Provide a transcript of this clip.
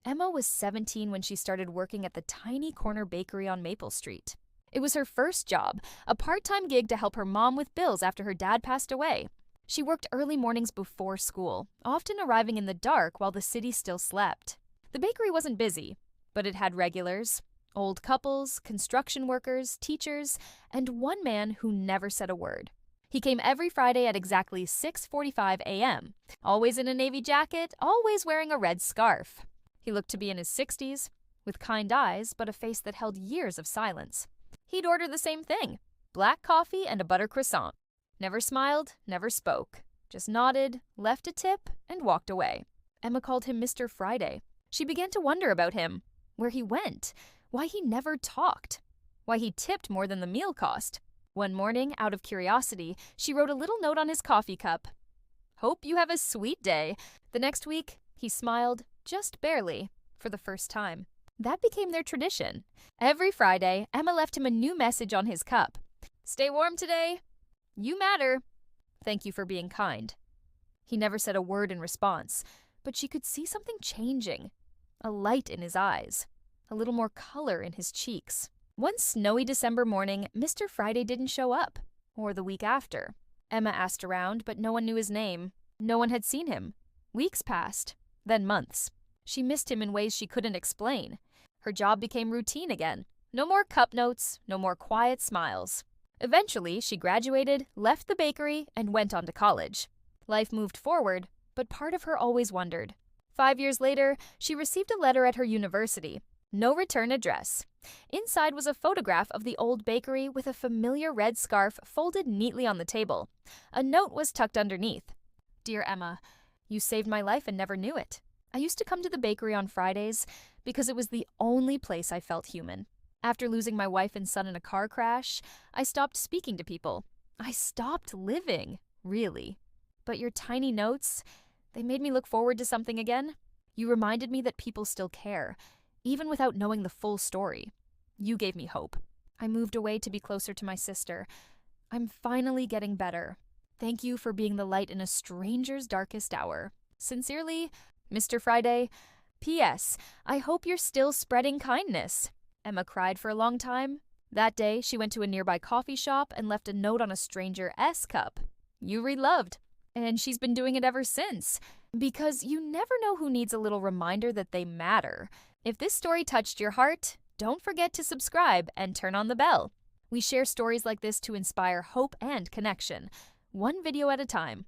Emma was 17 when she started working at the tiny corner bakery on Maple Street. It was her first job, a part-time gig to help her mom with bills after her dad passed away. She worked early mornings before school, often arriving in the dark while the city still slept. The bakery wasn't busy, but it had regulars, old couples, construction workers, teachers, and one man who never said a word. He came every Friday at exactly 6:45 a.m., always in a navy jacket, always wearing a red scarf. He looked to be in his 60s, with kind eyes but a face that held years of silence. He'd order the same thing, black coffee and a butter croissant. Never smiled, never spoke, just nodded, left a tip, and walked away. Emma called him Mr. Friday. She began to wonder about him, where he went, why he never talked, why he tipped more than the meal cost. One morning, out of curiosity, she wrote a little note on his coffee cup. "Hope you have a sweet day." The next week, he smiled, just barely, for the first time. That became their tradition. Every Friday, Emma left him a new message on his cup. "Stay warm today. You matter. Thank you for being kind." He never said a word in response, but she could see something changing. A light in his eyes, a little more color in his cheeks. One snowy December morning, Mr. Friday didn't show up, or the week after. Emma asked around, but no one knew his name. No one had seen him. Weeks passed, then months. She missed him in ways she couldn't explain. Her job became routine again. No more cup notes, no more quiet smiles. Eventually, she graduated, left the bakery, and went on to college. Life moved forward, but part of her always wondered. 5 years later, she received a letter at her university. No return address. Inside was a photograph of the old bakery with a familiar red scarf folded neatly on the table. A note was tucked underneath. "Dear Emma, you saved my life and never knew it. I used to come to the bakery on Fridays because it was the only place I felt human. After losing my wife and son in a car crash, I stopped speaking to people. I stopped living, really. But your tiny notes, they made me look forward to something again. You reminded me that people still care, even without knowing the full story. You gave me hope. I moved away to be closer to my sister. I'm finally getting better. Thank you for being the light in a stranger's darkest hour. Sincerely, Mr. Friday. P.S. I hope you're still spreading kindness." Emma cried for a long time. That day, she went to a nearby coffee shop and left a note on a stranger's cup. "You reloved." And she's been doing it ever since. Because you never know who needs a little reminder that they matter. If this story touched your heart, don't forget to subscribe and turn on the bell. We share stories like this to inspire hope and connection, one video at a time.